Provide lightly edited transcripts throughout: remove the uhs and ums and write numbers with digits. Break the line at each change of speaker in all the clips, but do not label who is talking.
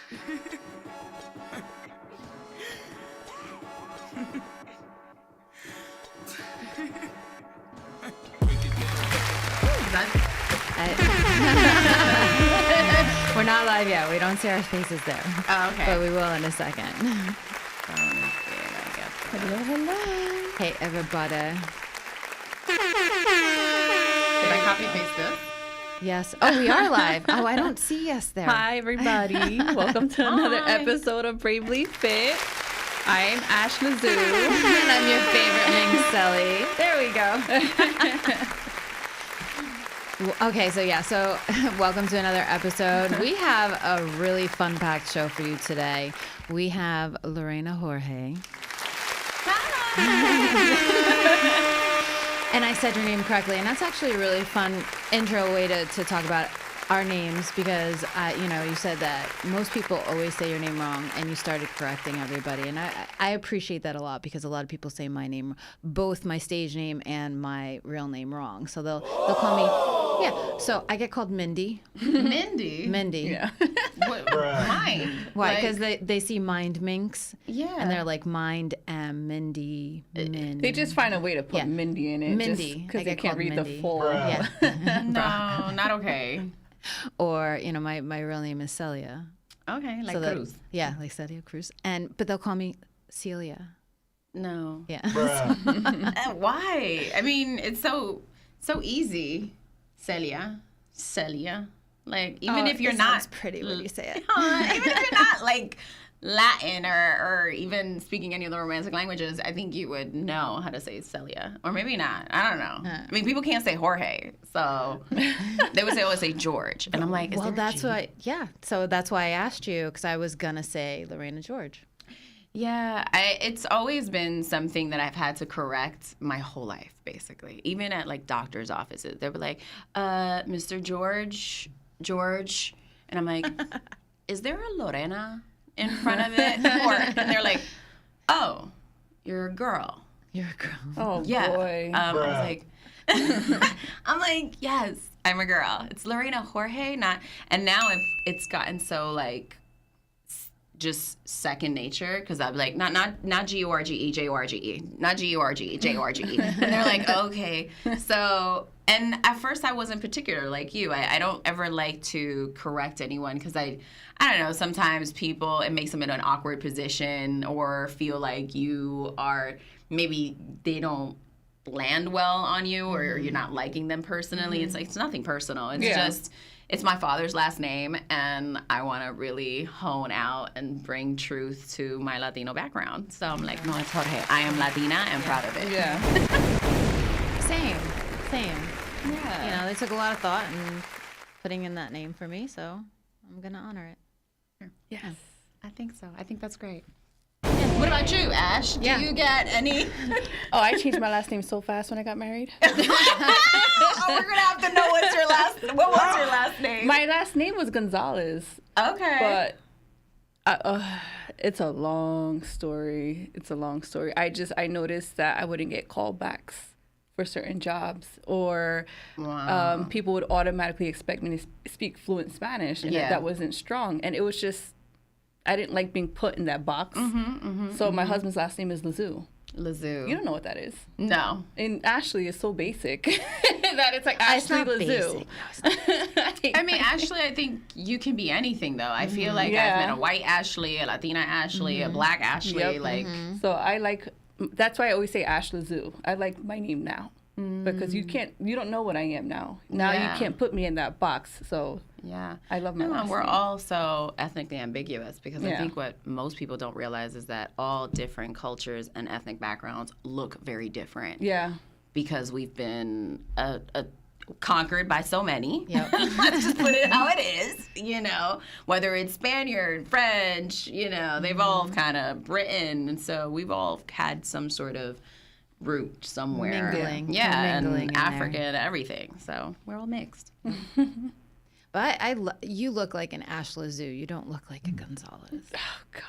We're not live yet. We don't see our faces there.
Oh, okay.
But we will in a second.
Hello, hello.
Hey, everybody.
Did I copy paste this?
Yes. Oh, we are live. Oh, I don't see us there.
Hi, everybody. Welcome to another episode of Bravely Fit. I'm Ash Lazoo.
And I'm your favorite Ming Celli. There we go. Okay, so welcome to another episode. We have a really fun-packed show for you today. We have Lorena Jorge. And I said your name correctly, and that's actually a really fun intro way to talk about our names because, you said that most people always say your name wrong, and you started correcting everybody. And I appreciate that a lot because a lot of people say my name, both my stage name and my real name wrong. So they'll call me, so I get called Mindy.
Mindy?
Mindy.
Yeah.
Mind?
Why? Because they see Mind Minx.
Yeah.
And they're like, Mind M, Mindy, Min.
They just find a way to put Mindy in it.
Mindy.
Because they
get
can't
called
read
Mindy.
the full.
Yeah.
No, not okay.
Or, my real name is Celia.
Okay, like
So
Cruz.
Yeah, like Celia Cruz. But they'll call me Celia.
No.
Yeah.
Why? I mean, it's so easy. Celia. Like, even if you're not...
It's pretty when you say it.
even if you're not, like, Latin or even speaking any of the romantic languages, I think you would know how to say Celia. Or maybe not. I don't know. I mean, people can't say Jorge, so they would always say George. And I'm like,
So that's why I asked you, because I was going to say Lorena George.
Yeah, it's always been something that I've had to correct my whole life, basically. Even at, like, doctor's offices. They were like, Mr. George. And I'm like, is there a Lorena in front of it? And they're like, oh, you're a girl.
You're a girl.
Oh,
Yeah.
boy.
I was like, I'm like, yes, I'm a girl. It's Lorena Jorge, not. And now it's gotten so, like, just second nature, because I'm like, not G-O-R-G-E, J-O-R-G-E, not G-O-R-G-E, J-O-R-G-E. And they're like, okay. So, and at first I wasn't particular like you. I don't ever like to correct anyone because I don't know, sometimes people, it makes them in an awkward position or feel like you are, maybe they don't land well on you or you're not liking them personally. It's like, it's nothing personal. It's just... It's my father's last name, and I want to really hone out and bring truth to my Latino background. So I'm like, no, it's Jorge. I am Latina and proud of it.
Yeah.
Same.
Yeah.
They took a lot of thought in putting in that name for me, so I'm going to honor it.
Yes. I think so. I think that's great. What about you, Ash? Do you get any?
Oh, I changed my last name so fast when I got married.
We're going to have to know what was your last name?
My last name was Gonzalez.
Okay.
But it's a long story. I noticed that I wouldn't get callbacks for certain jobs, or people would automatically expect me to speak fluent Spanish, and that wasn't strong. And it was just, I didn't like being put in that box. So my husband's last name is Lazoo. You don't know what that is.
No.
And Ashley is so basic that it's like Ashley Lazoo.
I mean, Ashley, I think you can be anything, though. I feel like I've met a white Ashley, a Latina Ashley, a black Ashley.
So that's why I always say Ash Lazoo. I like my name now. Because you don't know what I am now. Now you can't put me in that box. So I love my last
we're
name.
all so ethnically ambiguous because I think what most people don't realize is that all different cultures and ethnic backgrounds look very different.
Yeah. Because
we've been conquered by so many.
Yep.
Let's just put it how it is, whether it's Spaniard, French, they've all kind of Britain. And so we've all had some sort of root somewhere.
Mingling.
Yeah,
Mingling
and African, everything. So we're all mixed.
But you look like an Ash Lazoo. You don't look like a Gonzalez.
Oh, God.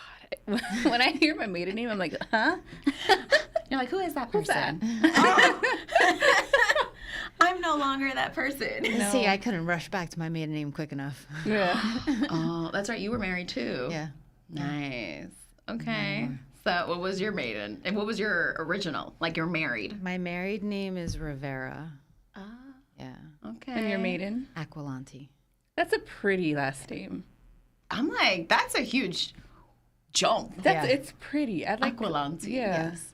When I hear my maiden name, I'm like, huh?
You're like, who is that
Who's
person?
that?
I'm no longer that person.
No. See, I couldn't rush back to my maiden name quick enough.
Yeah.
Oh, that's right. You were married too.
Yeah.
Nice. Okay. So what was your maiden? And what was your original? Like you're married.
My married name is Rivera.
Ah.
Yeah.
Okay.
And your maiden?
Aquilante.
That's a pretty last name.
I'm like, that's a huge jump.
It's pretty. I like
Aquilante.
Yeah.
Yes.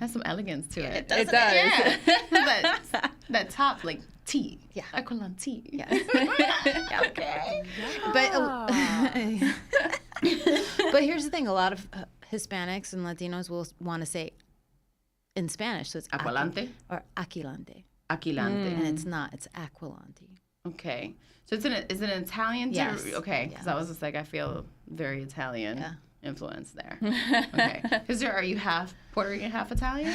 Has some elegance to it.
It does.
Yeah. that top, like T.
Yeah.
Aquilante.
Yes.
Okay.
But here's the thing: a lot of Hispanics and Latinos will want to say in Spanish, so it's
Aquilante
or Aquilante,
Aquilante.
and it's not. It's Aquilante.
Okay. So is it an Italian?
Yes.
Okay. Because I was just like, I feel very Italian
Yeah.
influence there. Okay. Are you half Puerto Rican, half Italian?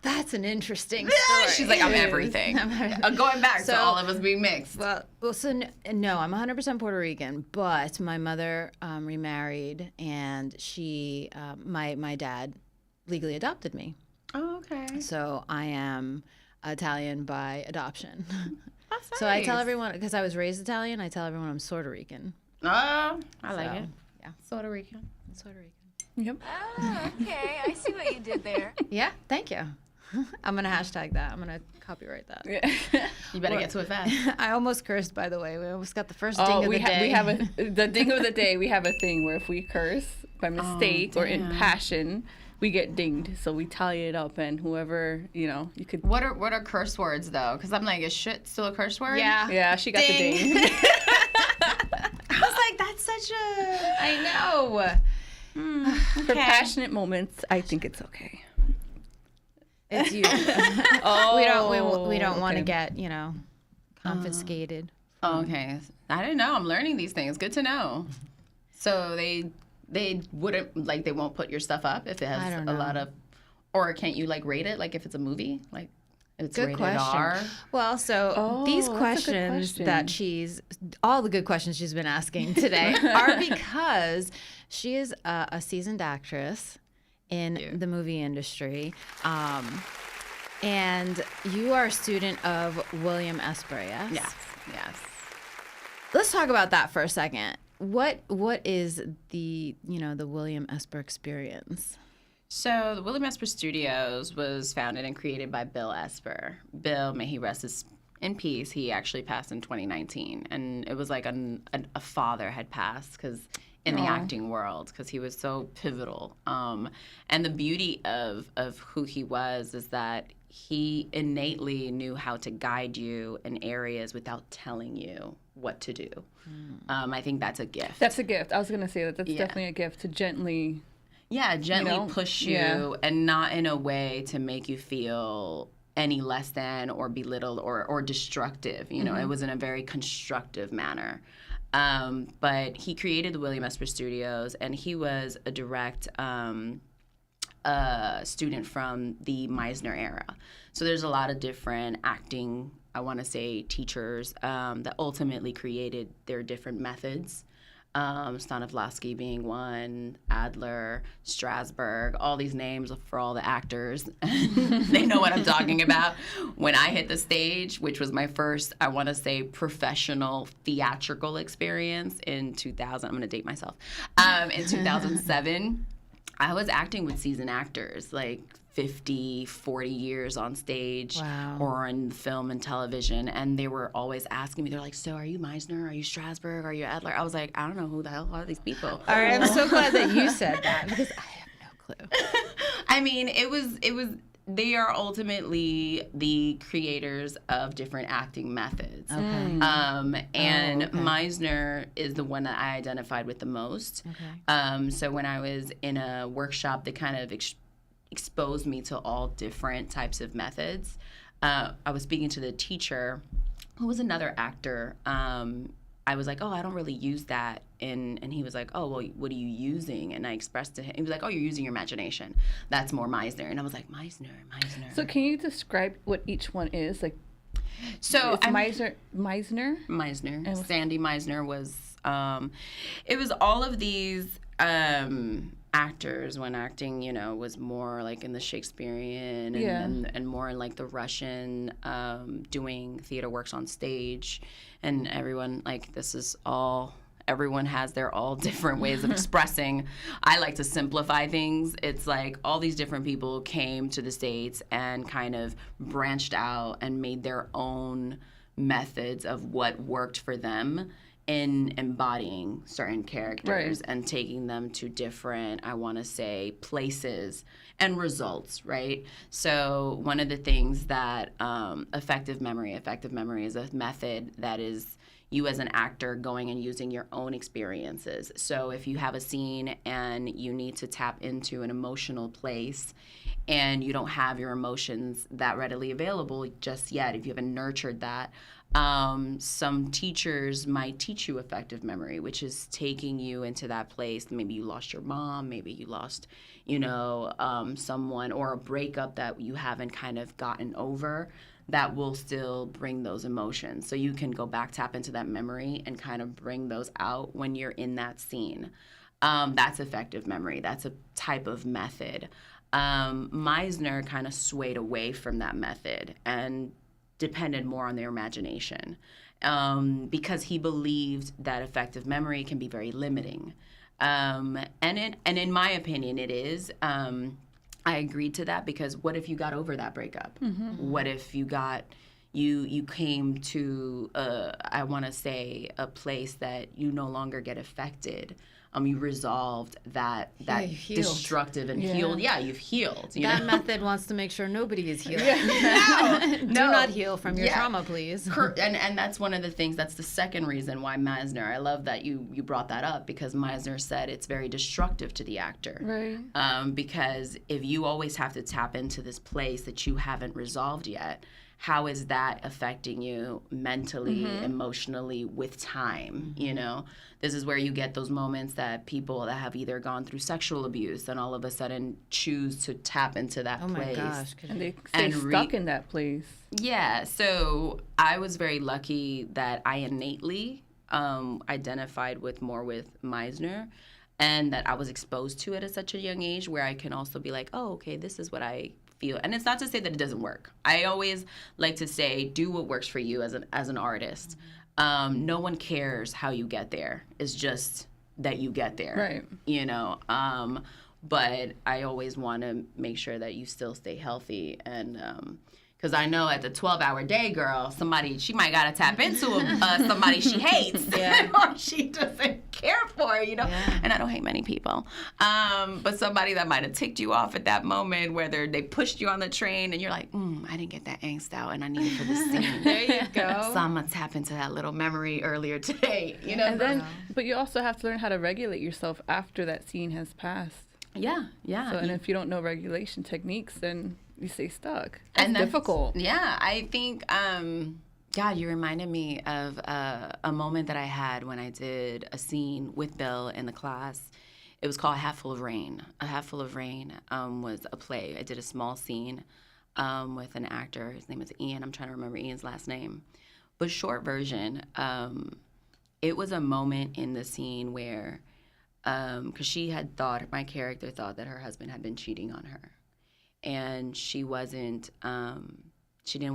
That's an interesting story.
She's like, I'm everything. Going back to all of us being mixed.
Well, so no, I'm 100% Puerto Rican, but my mother remarried, and she, my dad, legally adopted me.
Oh, okay.
So I am Italian by adoption.
That's
So I tell
nice.
everyone, because I was raised Italian, I tell everyone I'm Puerto Rican.
Oh, I like
So,
it.
yeah.
Puerto Rican.
Puerto Rican.
Yep.
Oh, okay. I see what you did there.
Yeah, thank you. I'm going to hashtag that. I'm going to copyright that.
You better get to it fast.
I almost cursed, by the way. We almost got the first ding of the day.
We have the ding of the day. We have a thing where if we curse by mistake or in
damn.
passion, we get dinged. So we tally it up, and whoever you could.
What are curse words though? Because I'm like, is shit still a curse word?
Yeah.
Yeah, she got
Ding.
the ding.
I was like, that's such a.
I know.
For passionate moments, I think it's okay.
It's you.
Oh,
we don't want to
okay.
get, confiscated.
Oh, okay. I didn't know. I'm learning these things. Good to know. So they wouldn't they won't put your stuff up if it
I
has
don't
a
know.
lot of, or can't you rate it if it's a movie if it's
Good
rated
question.
R?
Well, so
Oh,
these
that's a good
questions
question.
that all the good questions she's been asking today are because she is a seasoned actress in the movie industry. And you are a student of William Esper, yes?
Yes.
Let's talk about that for a second. What is the William Esper experience?
So the William Esper Studios was founded and created by Bill Esper. Bill, may he rest in peace. He actually passed in 2019, and it was like a father had passed in the acting world because he was so pivotal. And the beauty of who he was is that he innately knew how to guide you in areas without telling you what to do. I think that's a gift.
That's a gift. I was gonna say that's
Yeah.
definitely a gift to gently.
Yeah, gently push you
yeah.
and not in a way to make you feel any less than or belittled or destructive. It was in a very constructive manner. But he created the William Esper Studios, and he was a direct student from the Meisner era. So there's a lot of different acting, I want to say, teachers that ultimately created their different methods. Stanislavski being one, Adler, Strasberg, all these names for all the actors. They know what I'm talking about. When I hit the stage, which was my first, I want to say, professional theatrical experience in 2000, I'm going to date myself, in 2007, I was acting with seasoned actors, like 50, 40 years on stage or in film and television. And they were always asking me, they're like, so are you Meisner? Are you Strasberg? Are you Adler? I was like, I don't know who the hell are these people.
All right, I'm so glad that you said that because I have no clue.
I mean, they are ultimately the creators of different acting methods.
Okay.
And
okay.
Meisner is the one that I identified with the most.
Okay.
So when I was in a workshop, they kind of exposed me to all different types of methods. I was speaking to the teacher, who was another actor. I was like, oh, I don't really use that. And he was like, oh, well, what are you using? And I expressed to him, he was like, oh, you're using your imagination. That's more Meisner. And I was like, Meisner.
So can you describe what each one is?
So
it's Meisner.
Meisner. Sandy Meisner was, it was all of these actors when acting, was more like in the Shakespearean and more in like the Russian, doing theater works on stage. And everyone, like, this is all everyone has their all different ways of expressing. I like to simplify things. It's like all these different people came to the States and kind of branched out and made their own methods of what worked for them in embodying certain characters and taking them to different, I want to say, places and results, right? So one of the things that effective memory is a method that is you as an actor going and using your own experiences. So if you have a scene and you need to tap into an emotional place and you don't have your emotions that readily available just yet, if you haven't nurtured that, some teachers might teach you effective memory, which is taking you into that place. Maybe you lost your mom, maybe you lost, someone, or a breakup that you haven't kind of gotten over, that will still bring those emotions. So you can go back, tap into that memory, and kind of bring those out when you're in that scene. That's effective memory. That's a type of method. Meisner kind of swayed away from that method and depended more on their imagination, because he believed that effective memory can be very limiting. And in my opinion, it is. I agreed to that because what if you got over that breakup? Mm-hmm. What if you came to, I want to say, a place that you no longer get affected. You resolved that destructive and healed. Yeah, you've healed.
That method wants to make sure nobody is healed. Do not heal from your trauma, please.
And that's one of the things. That's the second reason why Meisner. I love that you brought that up, because Meisner said it's very destructive to the actor.
Right.
Because if you always have to tap into this place that you haven't resolved yet, how is that affecting you mentally, emotionally, with time? This is where you get those moments that people that have either gone through sexual abuse and all of a sudden choose to tap into that place.
Oh my gosh.
And they stay stuck in that place.
Yeah. So I was very lucky that I innately identified more with Meisner, and that I was exposed to it at such a young age, where I can also be like, oh, okay, this is what I feel. And it's not to say that it doesn't work. I always like to say, do what works for you as an artist. No one cares how you get there. It's just that you get there.
Right.
But I always want to make sure that you still stay healthy. And because I know at the 12-hour day, girl, she might got to tap into somebody she hates or she doesn't care for,
Yeah.
And I don't hate many people. But somebody that might have ticked you off at that moment, whether they pushed you on the train and you're like, I didn't get that angst out and I need it for this scene.
There you go.
So I'm going to tap into that little memory earlier today,
And then, but you also have to learn how to regulate yourself after that scene has passed.
Yeah.
So, and if you don't know regulation techniques, then you stay stuck. That's difficult.
Yeah, I think, God, you reminded me of a moment that I had when I did a scene with Bill in the class. It was called Hat Full of Rain. A Hat Full of Rain was a play. I did a small scene with an actor. His name is Ian. I'm trying to remember Ian's last name. But short version, it was a moment in the scene where, because my character thought that her husband had been cheating on her. And she didn't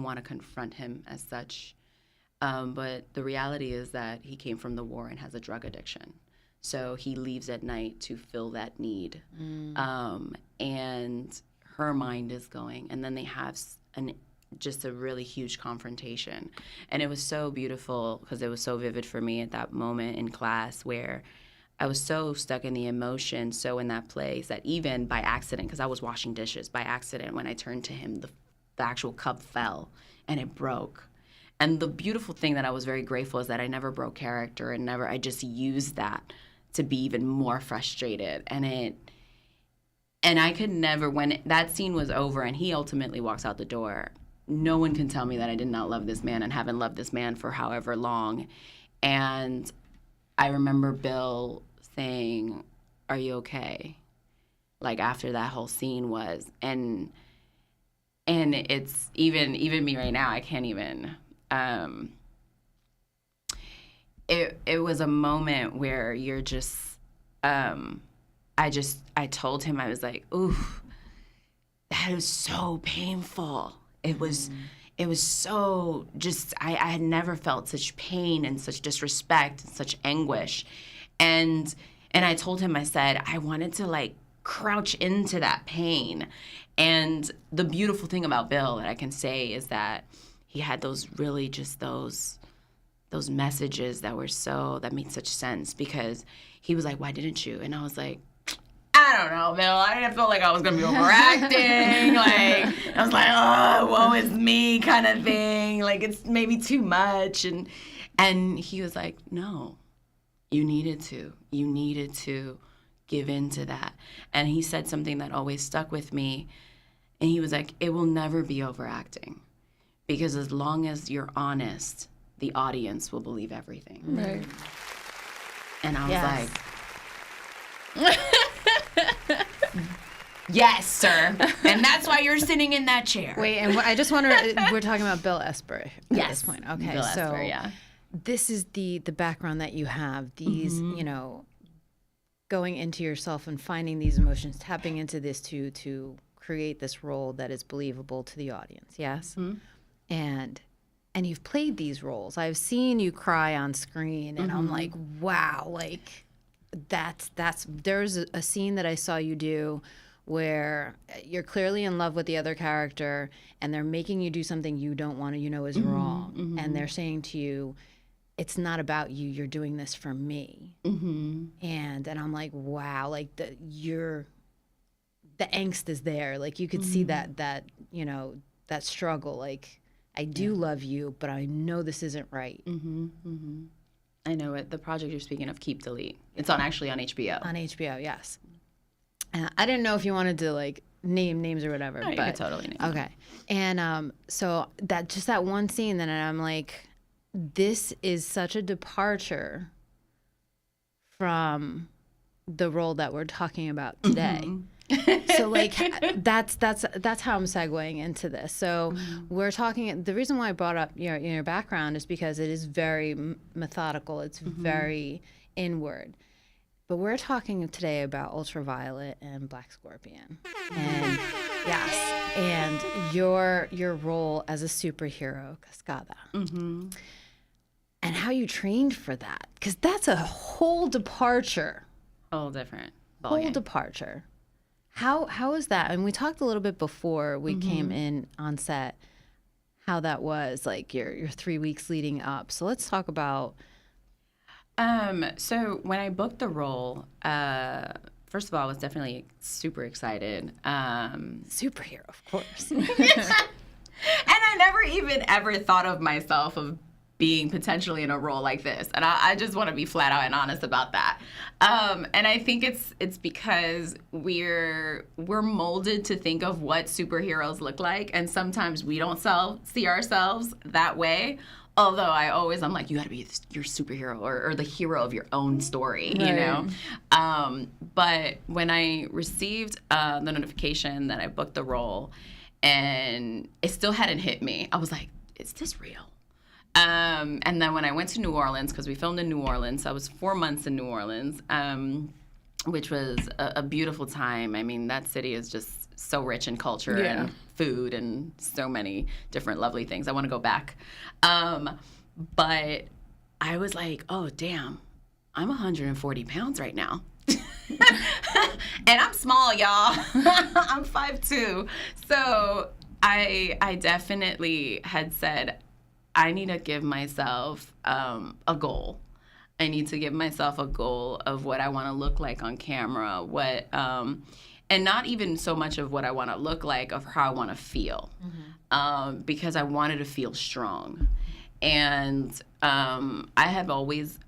want to confront him as such. But the reality is that he came from the war and has a drug addiction. So he leaves at night to fill that need. And her mind is going. And then they have just a really huge confrontation. And it was so beautiful because it was so vivid for me at that moment in class where I was so stuck in the emotion, so in that place, that even by accident, because I was washing dishes, by accident, when I turned to him, the actual cup fell and it broke. And the beautiful thing that I was very grateful is that I never broke character and I just used that to be even more frustrated. And I could never, when that scene was over and he ultimately walks out the door, no one can tell me that I did not love this man and haven't loved this man for however long. And I remember Bill saying, "Are you okay?" Like after that whole scene was, and it's even me right now, I can't even. It was a moment where you're just, I told him, I was like, "Ooh, that is so painful." It was, it was so just, I had never felt such pain and such disrespect and such anguish. And I told him, I said, I wanted to like crouch into that pain. And the beautiful thing about Bill that I can say is that he had those really just those messages that made such sense, because he was like, why didn't you? And I was like, I don't know, Bill. I didn't feel like I was going to be overacting. Like, I was like, oh, woe is me kind of thing. Like, it's maybe too much. And he was like, no, you needed to. You needed to give in to that. And he said something that always stuck with me. And he was like, it will never be overacting. Because as long as you're honest, the audience will believe everything.
Right.
And I was like, yes, sir. And that's why you're sitting in that chair.
Wait, and I just wonder, we're talking about Bill Esper at this point. Okay,
Bill
so
Esper, yeah.
This is the background that you have, these, you know, going into yourself and finding these emotions, tapping into this to create this role that is believable to the audience, yes? Mm-hmm. And you've played these roles. I've seen you cry on screen, and I'm like, wow, like there's a scene that I saw you do where you're clearly in love with the other character, and they're making you do something you don't want to, you know, is wrong. And they're saying to you, it's not about you, you're doing this for me. And I'm like, wow, like the angst is there. Like you could see that, you know, that struggle. Like, I do love you, but I know this isn't right.
I know it. The project you're speaking of, Keep Delete. It's actually on HBO.
On HBO, yes. I didn't know if you wanted to like name names or whatever.
No, you
but
could totally name
okay. And so that one scene, then I'm like, this is such a departure from the role that we're talking about today. So like that's how I'm segueing into this. So we're talking. The reason why I brought up your background is because it is very methodical. It's very inward. But we're talking today about Ultraviolet and Black Scorpion, and yes, and your role as a superhero, Cascada, and how you trained for that, because that's a whole departure.
Whole different.
Whole departure. How is that? And we talked a little bit before we came in on set, how that was, like your 3 weeks leading up. So let's talk about.
So when I booked the role, first of all, I was definitely super excited.
Superhero, of course.
And I never even ever thought of myself of being potentially in a role like this. And I just want to be flat out and honest about that. And I think it's because we're molded to think of what superheroes look like. And sometimes we don't see ourselves that way. Although I'm like, you got to be your superhero or the hero of your own story, you know? But when I received the notification that I booked the role, and it still hadn't hit me, I was like, is this real? And then when I went to New Orleans, because we filmed in New Orleans, so I was 4 months in New Orleans, which was a beautiful time. I mean, that city is just so rich in culture and food and so many different lovely things. I want to go back. But I was like, oh, damn, I'm 140 pounds right now. And I'm small, y'all. I'm 5'2". So I definitely had said, I need to give myself a goal. I need to give myself a goal of what I want to look like on camera, and not even so much of what I want to look like, of how I want to feel, because I wanted to feel strong. And I have always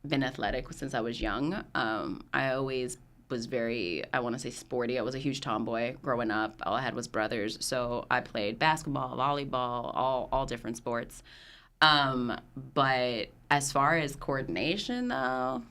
been athletic since I was young. I always was very, I want to say, sporty. I was a huge tomboy growing up. All I had was brothers. So I played basketball, volleyball, all different sports. But as far as coordination, though,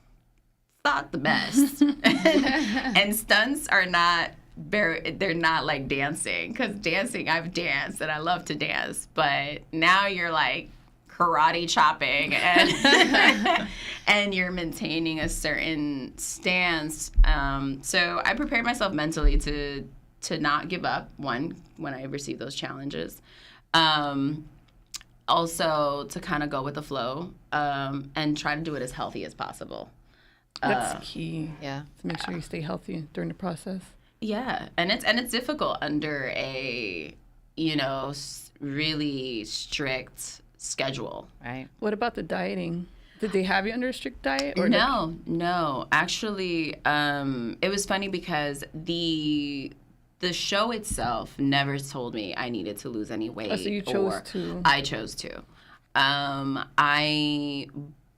not the best. And stunts are not they're not like dancing. Because dancing, I've danced and I love to dance. But now you're like karate chopping and and you're maintaining a certain stance. So I prepared myself mentally to not give up, one, when I received those challenges. also to kind of go with the flow and try to do it as healthy as possible.
That's key.
Yeah.
To make sure you stay healthy during the process.
Yeah, and it's difficult under a really strict schedule.
Right.
What about the dieting? Did they have you under a strict diet? Or
No. Actually, it was funny because the show itself never told me I needed to lose any weight.
Oh, so you chose to.
I chose to.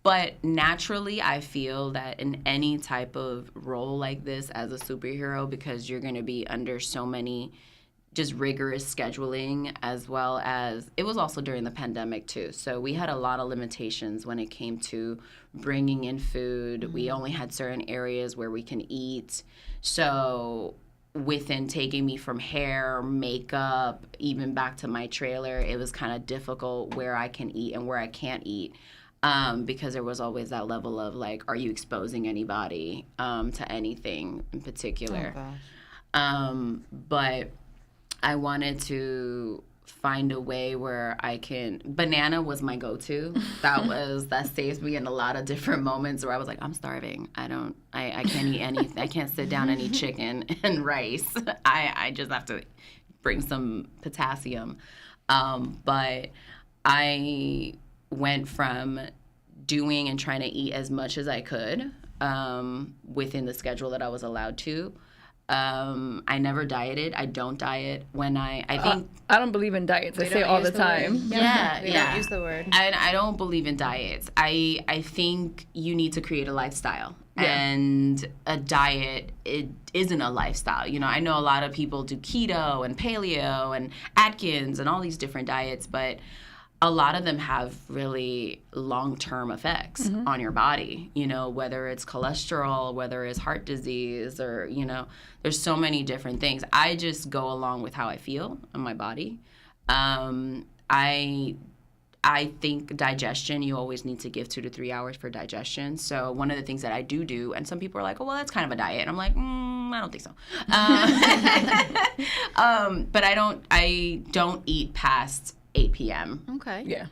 But naturally, I feel that in any type of role like this as a superhero, because you're going to be under so many just rigorous scheduling, as well as it was also during the pandemic too. So we had a lot of limitations when it came to bringing in food. Mm-hmm. We only had certain areas where we can eat. So within taking me from hair, makeup, even back to my trailer, it was kind of difficult where I can eat and where I can't eat. Because there was always that level of like, are you exposing anybody to anything in particular?
Oh, gosh.
But I wanted to find a way where I can. Banana was my go-to. That saves me in a lot of different moments where I was like, I'm starving. I can't eat anything. I can't sit down and eat chicken and rice. I just have to bring some potassium. But I went from doing and trying to eat as much as I could within the schedule that I was allowed to. I never dieted. I don't diet. When I think
I don't believe in diets. I say all the time.
Yeah,
We don't use the word.
I don't believe in diets. I think you need to create a lifestyle.
Yeah.
And a diet, it isn't a lifestyle. I know a lot of people do keto and paleo and Atkins and all these different diets, but a lot of them have really long-term effects on your body, whether it's cholesterol, whether it's heart disease, or, there's so many different things. I just go along with how I feel in my body. I think digestion, you always need to give 2 to 3 hours for digestion. So one of the things that I do, and some people are like, oh, well, that's kind of a diet. And I'm like, I don't think so. But I don't eat past 8 p.m.
Okay.
Yeah.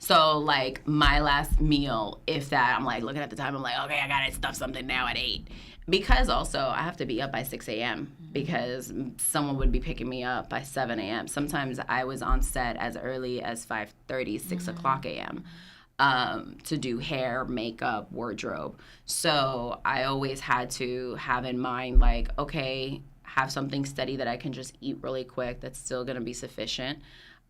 So like my last meal, if that, I'm like looking at the time, I'm like, okay, I gotta stuff something now at 8. Because also I have to be up by 6 a.m. because someone would be picking me up by 7 a.m. Sometimes I was on set as early as 5:30, 6 o'clock a.m. To do hair, makeup, wardrobe. So I always had to have in mind like, okay, have something steady that I can just eat really quick that's still gonna be sufficient.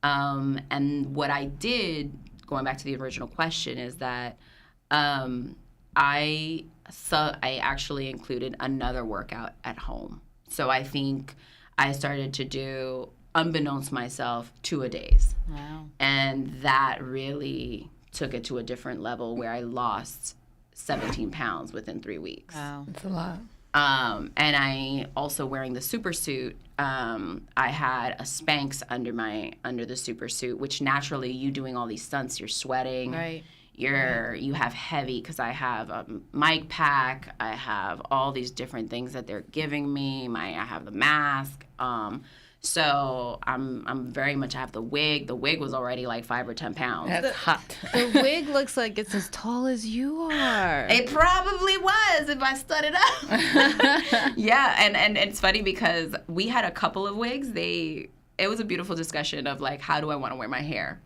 And what I did, going back to the original question, is that I actually included another workout at home. So I think I started to do, unbeknownst to myself, 2-a-days.
Wow.
And that really took it to a different level where I lost 17 pounds within 3 weeks.
Wow.
That's a lot.
And I also wearing the super suit, I had a Spanx under the super suit, which naturally you doing all these stunts, you're sweating.
Right.
You have heavy, because I have a mic pack, I have all these different things that they're giving me. I have the mask. So I'm very much, I have the wig. The wig was already like 5 or 10 pounds.
That's hot.
The wig looks like it's as tall as you are.
It probably was if I stood it up. Yeah, and it's funny because we had a couple of wigs. It was a beautiful discussion of like, how do I want to wear my hair?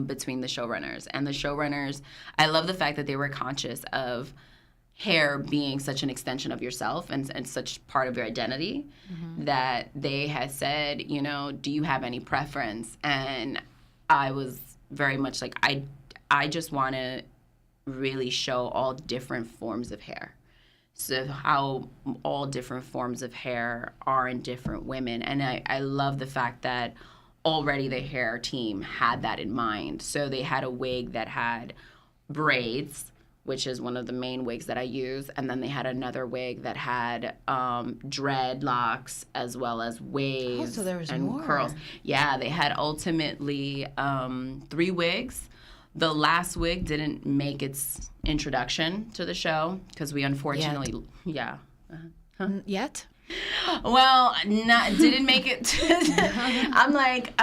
Between the showrunners. And the showrunners, I love the fact that they were conscious of hair being such an extension of yourself and such part of your identity, that they had said, do you have any preference? And I was very much like, I just want to really show all different forms of hair. So how all different forms of hair are in different women. And I love the fact that already the hair team had that in mind. So they had a wig that had braids, which is one of the main wigs that I use. And then they had another wig that had dreadlocks as well as waves
so there was
and
more.
curls. Yeah, they had ultimately 3 wigs. The last wig didn't make its introduction to the show because we unfortunately,
Yet?
Well, didn't make it. I'm like,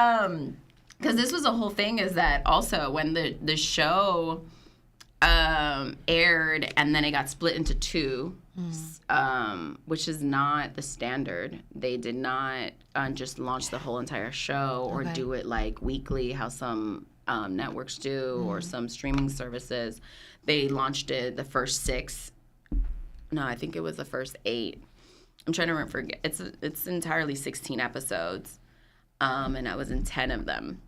because this was a whole thing, is that also when the show aired and then it got split into two, which is not the standard. They did not just launch the whole entire show or do it like weekly, how some networks do, or some streaming services. They launched it the first 6. No, I think it was the first 8. I'm trying to remember. It's entirely 16 episodes, and I was in 10 of them.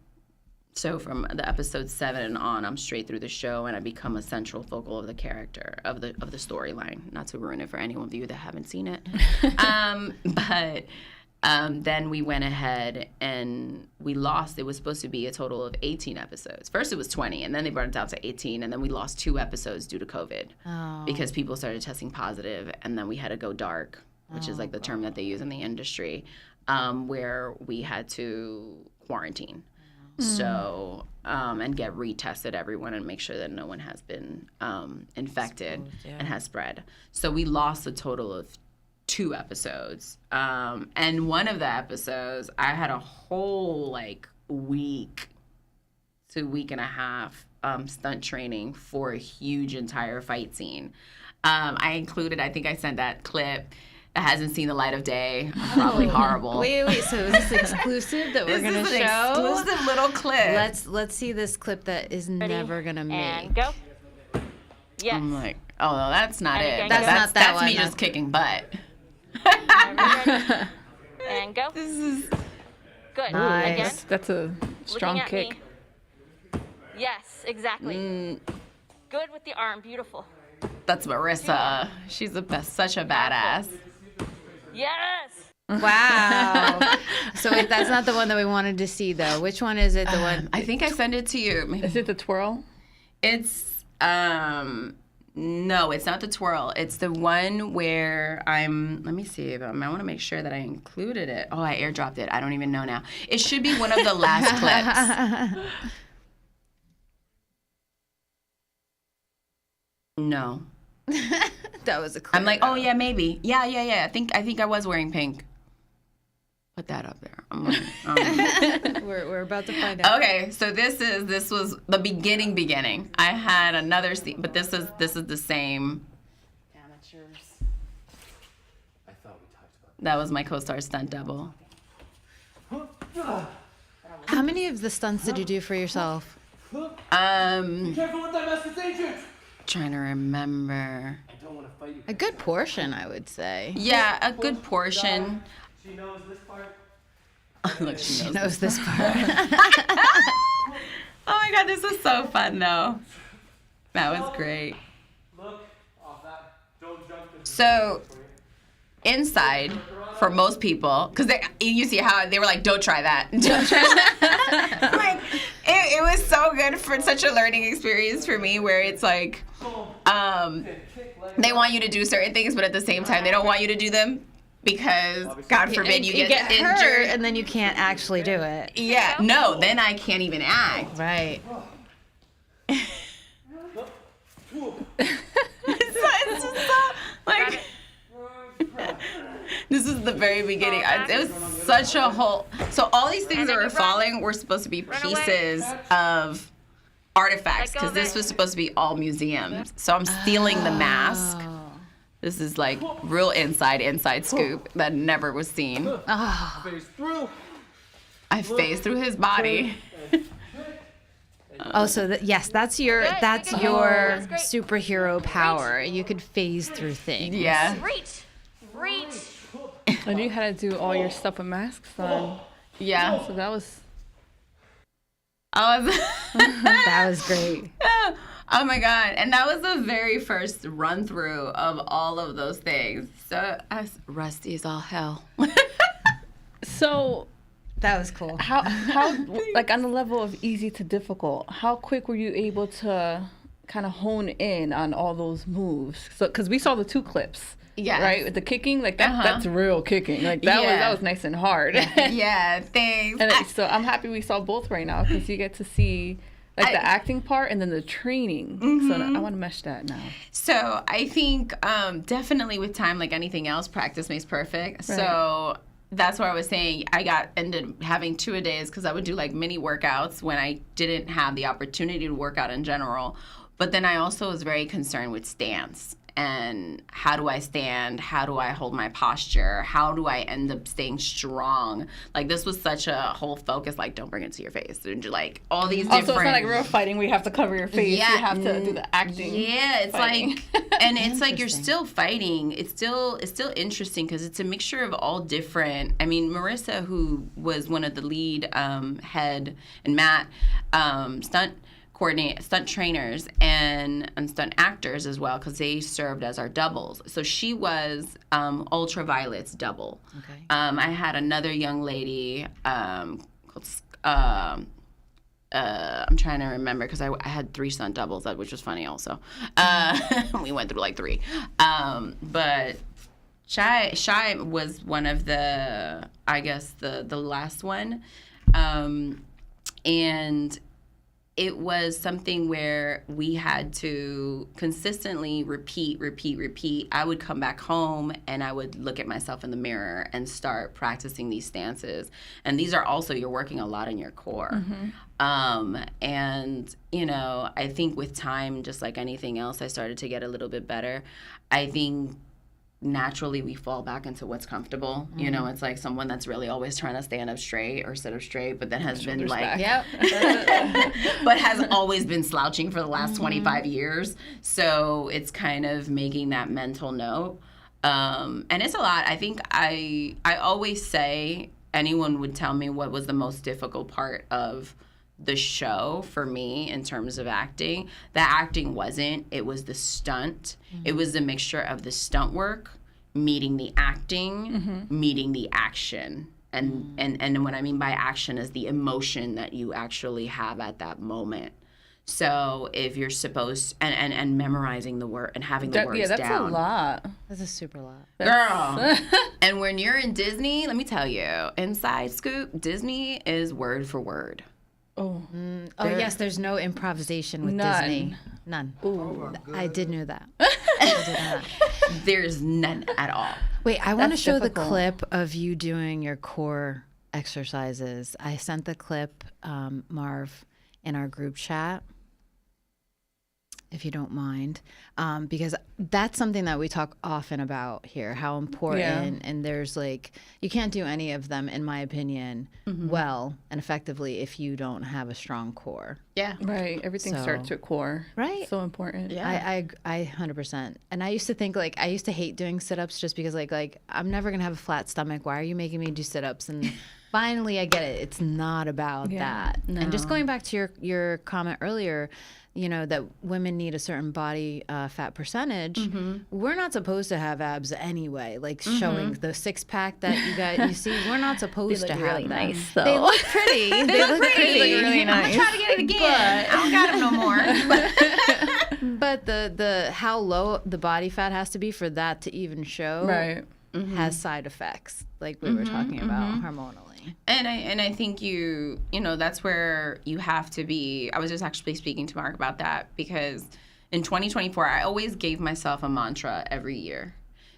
So from the episode 7 and on, I'm straight through the show, and I become a central focal of the character, of the storyline. Not to ruin it for any of you that haven't seen it. But then we went ahead and we lost. It was supposed to be a total of 18 episodes. First it was 20, and then they brought it down to 18, and then we lost 2 episodes due to COVID because people started testing positive, and then we had to go dark, which is like the term that they use in the industry, where we had to quarantine. So, and get retested, everyone, and make sure that no one has been infected and has spread. So we lost a total of 2 episodes. And one of the episodes, I had a whole week to week and a half stunt training for a huge entire fight scene. I included, I think I sent that clip. It hasn't seen the light of day. Probably horrible.
Wait. So is this exclusive that we're gonna show?
Exclusive little clip.
Let's see this clip that is never gonna make.
And go. Yes.
I'm like, oh no, that's not it.
That's not that
That's
one,
me
no.
just kicking butt.
And go.
This is
Good.
Nice.
Again.
That's a strong
Looking at
kick.
me. Yes, exactly. Good with the arm. Beautiful.
that's Marissa. She's the best, such a badass.
Yes.
Wow. So wait, that's not the one that we wanted to see, though. Which one is it? The one?
I think I sent it to you.
Is it the twirl?
It's no, it's not the twirl. It's the one where let me see if I want to make sure that I included it. Oh, I airdropped it. I don't even know now. It should be one of the last clips. No.
That was a clip.
I'm like, oh yeah, maybe. Yeah. I think I was wearing pink. Put that up there. I'm like,
We're about to find out.
Okay, so this was the beginning. I had another scene, but this is the same. Amateurs.
I thought we talked about
That was my co-star stunt double.
How many of the stunts did you do for yourself?
Careful with that mess, it's dangerous!
Trying to remember.
I don't want to fight you.
A good portion, I would say.
Yeah, a good portion.
She knows this part.
Look, she knows.
Knows this part.
Oh my god, this was so fun though. That was great.
Look off that. Don't jump into
So, inside, for most people, because you see how they were like, don't try that. Don't try that. Like, it was so good for such a learning experience for me where it's like, they want you to do certain things, but at the same time, they don't want you to do them because, God forbid, you get
hurt,
injured.
and then you can't actually do it.
Yeah, no, then I can't even act.
Right.
It's just so, like, this is the very beginning. It was such a whole. So all these things that were falling were supposed to be pieces of artifacts because this was supposed to be all museums. So I'm stealing the mask. This is like real inside scoop that never was seen.
Face through.
I phased through his body.
Oh, so yes, that's your
That's great.
superhero power. You could phase through things.
Yeah.
Reach.
And you had to do all your stuff with masks on.
Yeah.
So that was.
I was.
That was great.
Oh my god! And that was the very first run through of all of those things. So I was rusty as all hell.
So
That was cool.
how like on the level of easy to difficult, how quick were you able to kind of hone in on all those moves? So because we saw the 2 clips.
Yes.
Right, with the kicking, like that's real kicking. Like that was nice and hard.
Yeah, thanks.
And so I'm happy we saw both right now because you get to see like the acting part and then the training. So I want to mesh that now.
So I think definitely with time, like anything else, practice makes perfect.
Right.
So that's what I was saying. I ended having 2-a-days because I would do like mini workouts when I didn't have the opportunity to work out in general. But then I also was very concerned with stance. And how do I stand? How do I hold my posture? How do I end up staying strong? Like, this was such a whole focus, like, don't bring it to your face. And like, all these different...
Also, it's not like real fighting where you have to cover your face.
Yeah.
You have to do the acting.
Yeah, it's
fighting.
like... And it's like you're still fighting. It's still interesting because it's a mixture of all different... I mean, Marissa, who was one of the lead head, and Matt, stunt trainers and stunt actors as well, because they served as our doubles. So she was Ultraviolet's double.
Okay.
I had another young lady called I'm trying to remember because I had 3 stunt doubles, which was funny also. We went through like 3. But Shy was one of the, I guess, the last one. And it was something where we had to consistently repeat. I would come back home and I would look at myself in the mirror and start practicing these stances. And these are also, you're working a lot in your core. And, you know, I think with time, just like anything else, I started to get a little bit better. I think naturally we fall back into what's comfortable. You know, it's like someone that's really always trying to stand up straight or sit up straight, but then has been like, but has always been slouching for the last 25 years. So it's kind of making that mental note. And it's a lot. I think I always say, anyone would tell me what was the most difficult part of the show for me in terms of acting. The acting wasn't. It was the stunt. It was the mixture of the stunt work, meeting the acting, meeting the action. And what I mean by action is the emotion that you actually have at that moment. So if you're supposed and memorizing the word and having the words
that's
down.
a lot.
That's a super lot.
Girl. And when you're in Disney, let me tell you, inside scoop, Disney is word for word.
Oh.
Oh, yes, there's no improvisation with Disney. None.
Ooh.
I did know that. I did know that.
There's none at all.
Wait, I want to
That's
show
difficult.
the clip of you doing your core exercises. I sent the clip, Marv, in our group chat, if you don't mind, because that's something that we talk often about here, how important, and there's like, you can't do any of them, in my opinion, well and effectively if you don't have a strong core.
Yeah.
Right. Everything
So-
starts with core.
Right.
So important.
Yeah.
I 100%. And I used to think, like, I used to hate doing sit-ups just because like I'm never gonna have a flat stomach. Why are you making me do sit-ups? And finally I get it. It's not about that. And just going back to your comment earlier, you know, that women need a certain body fat percentage. We're not supposed to have abs anyway. Like showing the 6-pack that you see, we're not supposed to have
really
them.
nice, though.
They look pretty. they look pretty.
really
I'm gonna try to get it again. I don't got them no more.
But the how low the body fat has to be for that to even show
Right.
has side effects, like we were talking about hormonally.
And I think you know, that's where you have to be. I was just actually speaking to Mark about that because in 2024, I always gave myself a mantra every year.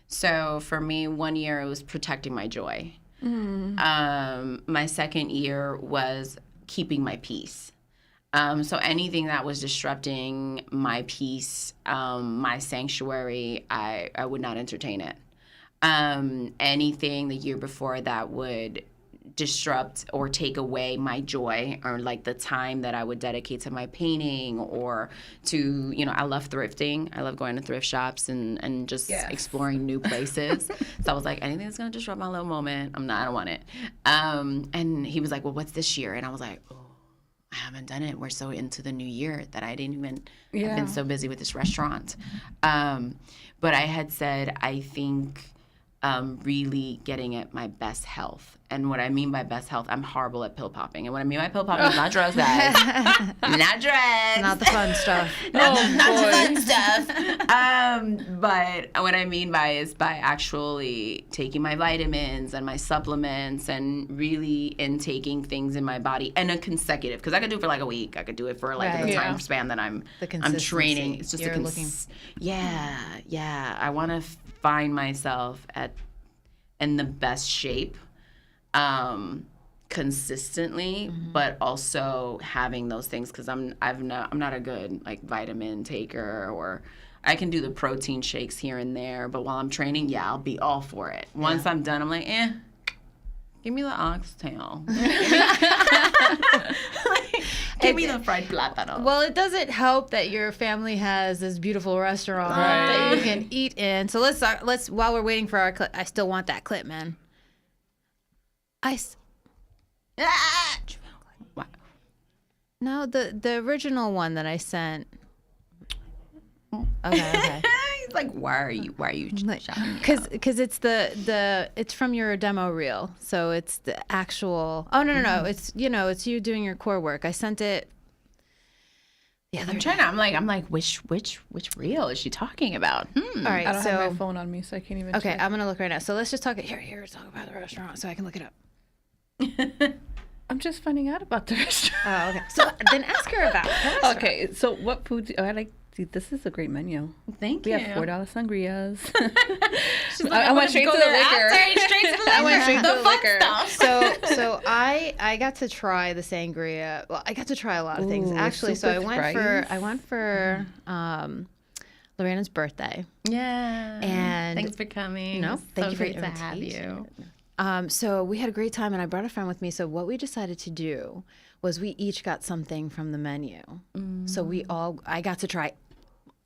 So for me, one year it was protecting my joy. My second year was keeping my peace. So anything that was disrupting my peace, my sanctuary, I would not entertain it. Anything the year before that would disrupt or take away my joy, or like the time that I would dedicate to my painting, or to, you know, I love thrifting. I love going to thrift shops and just exploring new places. So I was like, anything that's gonna disrupt my little moment, I don't want it. And he was like, well, what's this year? And I was like, oh, I haven't done it. We're so into the new year that I didn't even, I've been so busy with this restaurant. But I had said, I think really getting at my best health. And what I mean by best health, I'm horrible at pill popping. And what I mean by pill popping is not drugs, guys. Not drugs.
Not the fun stuff.
Not the fun stuff. But what I mean by is by actually taking my vitamins and my supplements and really intaking things in my body and a consecutive, because I could do it for like a week. I could do it for like the time span that I'm training. It's just yeah. I want to find myself in the best shape consistently, but also having those things because I'm not a good like vitamin taker, or I can do the protein shakes here and there, but while I'm training, I'll be all for it. Once I'm done, I'm like, give me the oxtail. Give me the fried plátano.
Well, it doesn't help that your family has this beautiful restaurant that you can eat in. So let's while we're waiting for our clip, I still want that clip, man. No, the original one that I sent. Okay.
He's like, why are you shouting?
Because it's it's from your demo reel, so it's the actual. Oh no! It's it's you doing your core work. I sent it.
I'm like, which reel is she talking about?
All right,
I don't
so
have my phone on me, so I can't even.
okay,
check.
I'm gonna look right now. So let's just talk. Here, talk about the restaurant, so I can look it up.
I'm just finding out about the restaurant.
Oh, okay. So then ask her about.
Okay, so what food? I like. Dude, this is a great menu.
Thank
We
you.
have $4 sangrias.
Like,
I went straight to the liquor.
Straight to the liquor.
I went straight to the liquor.
So I got to try the sangria. Well, I got to try a lot of things actually. So I went for Lorena's birthday.
Yeah.
And
thanks for coming.
No, thank you for
great
your
to have
invitation.
you.
So we had a great time, and I brought a friend with me. So what we decided to do was we each got something from the menu. So I got to try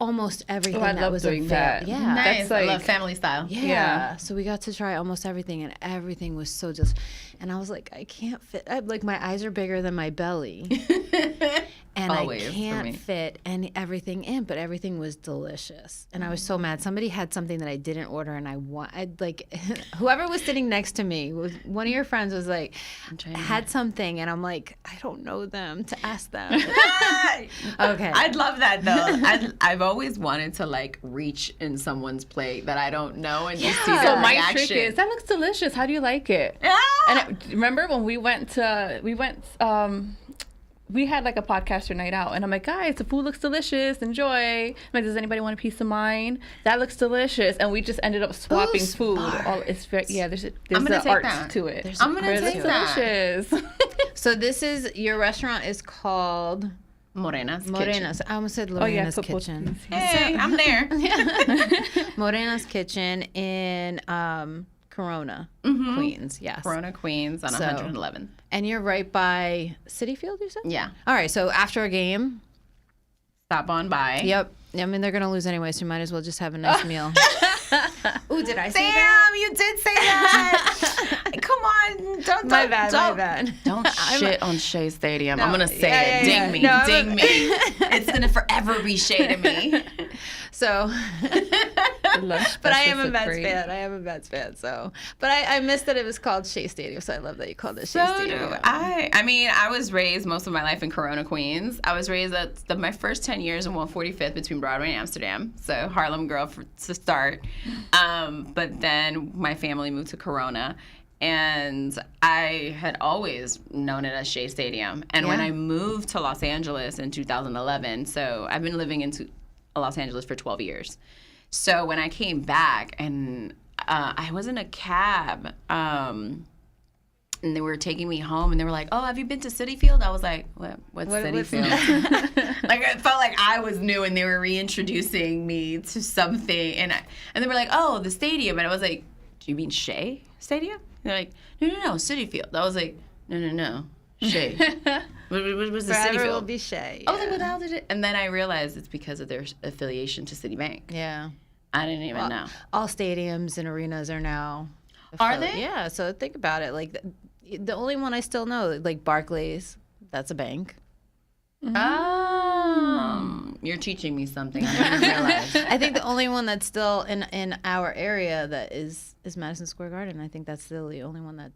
almost everything that was available.
That.
Yeah,
Nice.
That's
I love family style.
Yeah. So we got to try almost everything, and everything was so delicious. And I was like, I can't fit. Like my eyes are bigger than my belly, and
Always,
I
for
can't
me.
fit everything in. But everything was delicious, and I was so mad. Somebody had something that I didn't order, and I'd like whoever was sitting next to me was one of your friends was like had something, and I'm like, I don't know them to ask them. Okay.
I'd love that though. I've always wanted to like reach in someone's plate that I don't know and just see their
So my
reaction.
trick is that looks delicious. How do you like it? And remember when we had like a podcaster night out, and I'm like, guys, the food looks delicious. Enjoy. I'm like, does anybody want a piece of mine? That looks delicious, and we just ended up swapping food. It's very there's
I'm gonna
an
take
art
that.
to it.
I'm gonna
It
take
looks
that.
delicious.
So this is your restaurant is called
Morena's Kitchen.
Morena's. I almost said Lorena's
put both
Kitchen.
these.
Hey, I'm there.
Morena's Kitchen in Corona, Queens. Yes.
Corona, Queens on
So-
111th.
And you're right by City Field, you said?
Yeah.
All right. So after a game,
Stop on by.
yep. I mean, they're going to lose anyway, so you might as well just have a nice meal. Ooh, did I say
Damn,
that?
you did say that. Come on, don't.
My bad.
Don't shit on Shea Stadium. I'm gonna say
yeah,
it.
yeah,
Ding me,
yeah. No,
ding me. It's gonna forever be Shea to me.
So,
Lunch
but I am
specials
a
look
Mets
great.
fan. I am a Mets fan. So, but I missed that it was called Shea Stadium. So I love that you called it Shea
So
Stadium.
do I. I mean, I was raised most of my life in Corona, Queens. I was raised at my first 10 years in 145th between Broadway and Amsterdam. So Harlem girl to start. But then my family moved to Corona. And I had always known it as Shea Stadium. And when
Yeah.
I moved to Los Angeles in 2011, so I've been living in Los Angeles for 12 years. So when I came back and I was in a cab, and they were taking me home, and they were like, "Oh, have you been to Citi Field?" I was like, "What's Citi Field?" Like it felt like I was new, and they were reintroducing me to something, and they were like, "Oh, the stadium," and I was like, "Do you mean Shea Stadium?" And they're like, "No, Citi Field." I was like, "No, Shea." What was the Citi
Forever will
Field?
be Shea.
I was like, "What the hell did it?" And then I realized it's because of their affiliation to Citibank.
Yeah.
I didn't even know.
All stadiums and arenas are now.
Are they?
Yeah. So think about it. Like the only one I still know, like Barclays, that's a bank.
You're teaching me something I didn't realize.
I think the only one that's still in our area that is Madison Square Garden. I think that's still the only one that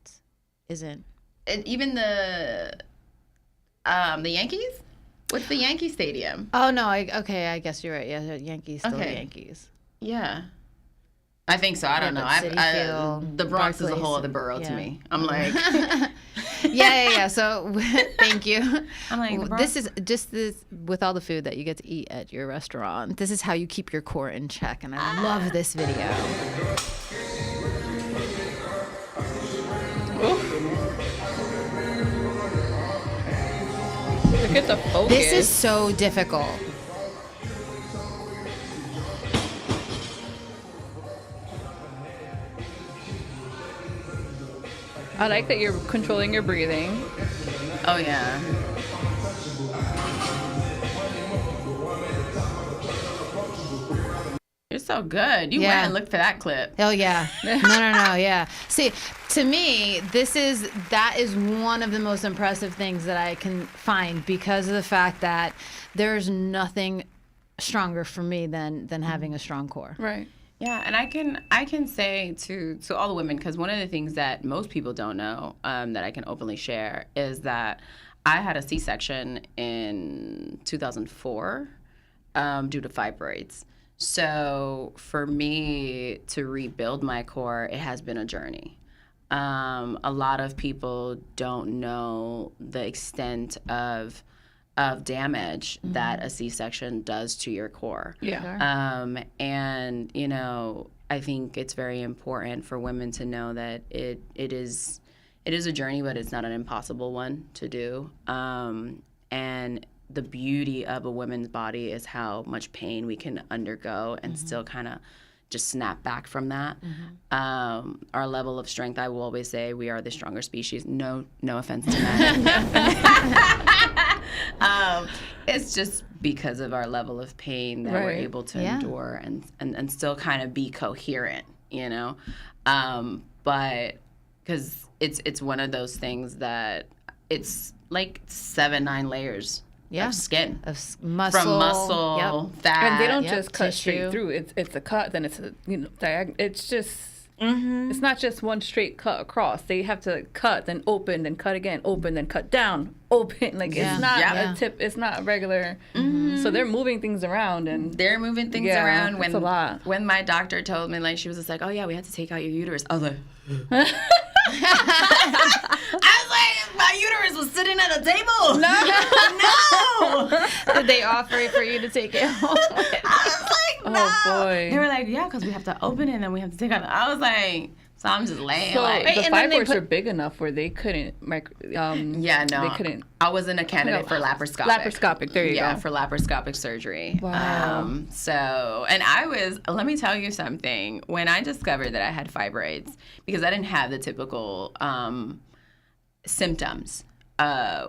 isn't.
And even the Yankees? What's the Yankee Stadium?
Oh no! I guess you're right. Yeah, Yankees still
Okay.
the Yankees.
Yeah. I think so. I don't know.
but Citi Field,
The Bronx is a
Barclays,
whole other borough to
yeah.
me. I'm like,
Yeah. So thank you.
I'm like, the
This is just this with all the food that you get to eat at your restaurant. This is how you keep your core in check, and I love this video.
You have to focus.
This is so difficult.
I like that you're controlling your breathing.
Oh yeah. You're so good. You
Yeah.
went and looked for that clip.
Oh yeah. No, yeah. See, to me, that is one of the most impressive things that I can find because of the fact that there's nothing stronger for me than having a strong core.
Right.
Yeah, and I can say to all the women, because one of the things that most people don't know that I can openly share is that I had a C-section in 2004 due to fibroids. So for me to rebuild my core, it has been a journey. A lot of people don't know the extent of damage that a C-section does to your core.
Yeah.
And you know, I think it's very important for women to know that it is a journey, but it's not an impossible one to do. And the beauty of a woman's body is how much pain we can undergo and still kind of just snap back from that. Our level of strength, I will always say, we are the stronger species. No offense to men. It's just because of our level of pain that we're able to endure and still kind of be coherent, you know? But because it's one of those things that it's like 7-9 layers of skin.
Muscle.
From muscle, fat.
And they don't just cut
tissue.
straight through. It's a cut, then it's a diagonal. It's just it's not just one straight cut across. They have to cut, then open, then cut again, open, then cut down, open. Like it's not a tip. It's not a regular. So they're moving things around and
they're moving things around.
It's a lot.
When my doctor told me, like, she was just like, "Oh yeah, we had to take out your uterus." I was like, I was like, my uterus was sitting at a table. No.
Did they offer for you to take it home?
I was like, no.
Oh boy.
They were like, yeah, because we have to open it and then we have to take out. I was like, so I'm just laying
So
like.
the
and then they
fibroids
put-
are big enough where they couldn't
Yeah, no.
they couldn't.
I wasn't a candidate for laparoscopic.
Laparoscopic, there you
Yeah,
go.
for laparoscopic surgery.
Wow.
And let me tell you something. When I discovered that I had fibroids, because I didn't have the typical symptoms,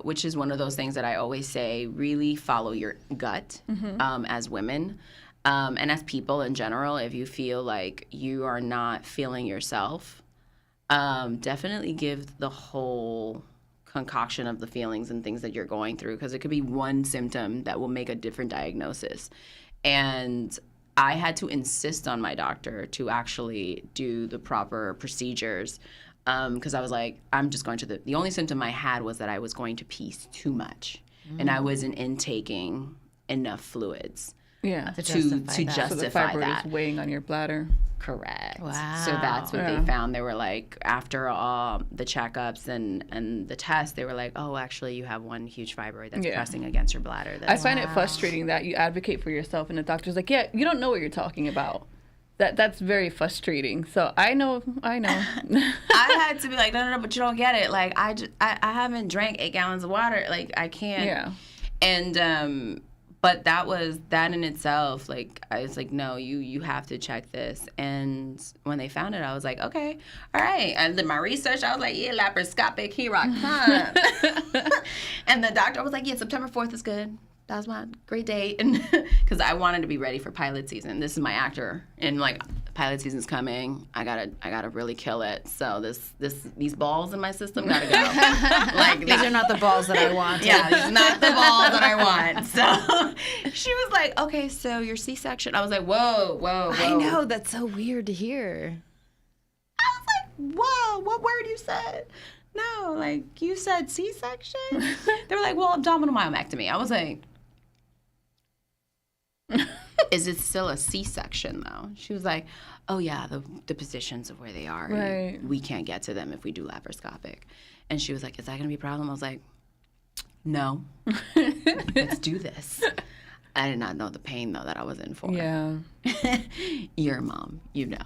which is one of those things that I always say, really follow your gut as women. And as people in general, if you feel like you are not feeling yourself, definitely give the whole concoction of the feelings and things that you're going through, because it could be one symptom that will make a different diagnosis. And I had to insist on my doctor to actually do the proper procedures, because I was like, I'm just going to the only symptom I had was that I was going to pee too much, and I wasn't intaking enough fluids.
Yeah.
To
justify that.
So the
justify
fibroid
that.
is weighing on your bladder.
Correct.
Wow.
So that's what
Yeah.
they found. They were like, after all the checkups and the tests, they were like, oh, actually, you have one huge fibroid that's pressing against your bladder.
I
That's
find it frustrating that you advocate for yourself and the doctor's like, yeah, you don't know what you're talking about. That's very frustrating. So I know.
I had to be like, no, but you don't get it. Like, I haven't drank 8 gallons of water. Like, I can't.
Yeah.
And, but that in itself, like, I was like, no, you have to check this. And when they found it, I was like, okay, all right. I did my research. I was like, yeah, laparoscopic, here I come. And the doctor was like, yeah, September 4th is good. That was my great date. And because I wanted to be ready for pilot season. This is my actor. And like, pilot season's coming. I gotta really kill it. So these balls in my system gotta go. Like,
These are not the balls that I want.
yeah, these are not the balls that I want. So she was like, okay, so your C-section. I was like, whoa.
I know, that's so weird to hear.
I was like, whoa, what word you said? No, like, you said C-section? They were like, well, abdominal myomectomy. I was like, is it still a C-section, though? She was like, oh, yeah, the positions of where they are.
Right.
We can't get to them if we do laparoscopic. And she was like, is that going to be a problem? I was like, no. Let's do this. I did not know the pain, though, that I was in for.
Yeah.
You're a mom. You know.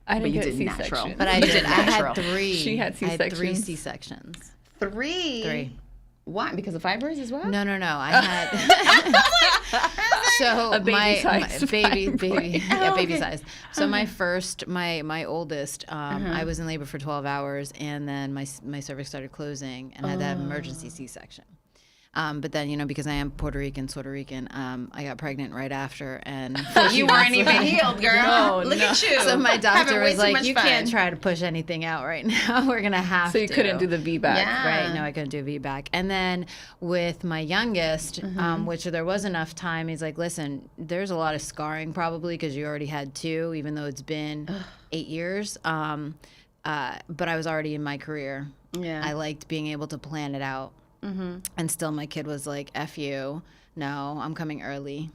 I didn't
you
get
did
C-section.
But I
You
did.
did
I had
natural.
3.
She had
I had 3
C-sections.
C-sections.
3?
3.
Why? Because of fibers as well?
No. I had so
A baby-sized
baby size. So my oldest, I was in labor for 12 hours, and then my cervix started closing, and I had that emergency C-section. But then, because I am Puerto Rican, I got pregnant right after, and
You weren't even healed, girl. Look at you.
so my doctor
Having way
was
too
like,
much
"You
fun."
can't try to push anything out right now. We're gonna have
So you
to."
couldn't do the VBAC.
Yeah.
Right, no, I couldn't do VBAC. And then with my youngest, which there was enough time, he's like, listen, there's a lot of scarring probably because you already had 2, even though it's been 8 years. But I was already in my career.
Yeah.
I liked being able to plan it out. And still my kid was like, F you, no, I'm coming early.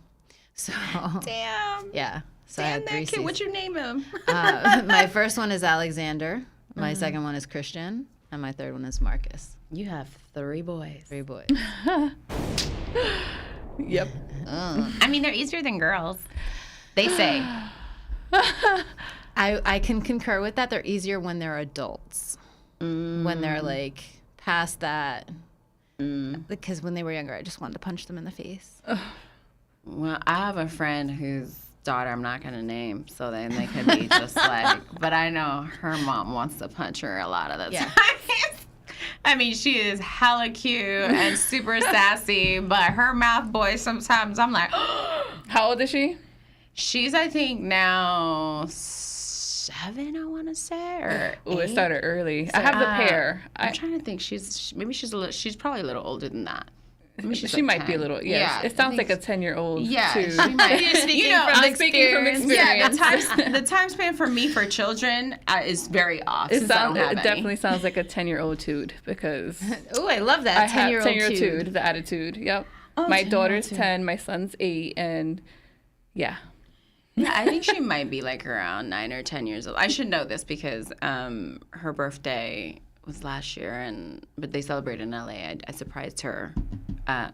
So,
Damn.
yeah. So I
Damn
had
that
3
kid.
C's.
What'd you name him?
My first one is Alexander. My second one is Christian. And my third one is Marcus.
You have 3 boys.
3 boys.
Yep.
I mean, they're easier than girls. They say.
I can concur with that. They're easier when they're adults. When they're like past that. Because when they were younger, I just wanted to punch them in the face.
Well, I have a friend whose daughter I'm not going to name, so then they could be just like, but I know her mom wants to punch her a lot of the time. I mean, she is hella cute and super sassy, but her mouth voice sometimes I'm like,
How old is she?
she's, I think, now 7, I want to say, or
Oh, it
8.
started early. I have the pair.
I'm trying to think. She's probably a little older than that. Maybe she's
She
like
might be a
10.
little. Yes.
Yeah,
it sounds
I
like a
think
10-year-old.
Yeah,
too.
she might.
I'm speaking from experience.
Yeah, the time span for me for children is very off.
It
since I don't have any.
definitely sounds like a 10-year-old tude because
Oh, I love that.
I have
10-year-old
10-year-old
tude.
tude, the attitude. Yep.
Oh,
My
10-year-old
daughter's
tude.
10, my son's 8, and yeah.
Yeah, I think she might be like around 9 or 10 years old. I should know this because her birthday was last year, but they celebrated in LA. I surprised her for her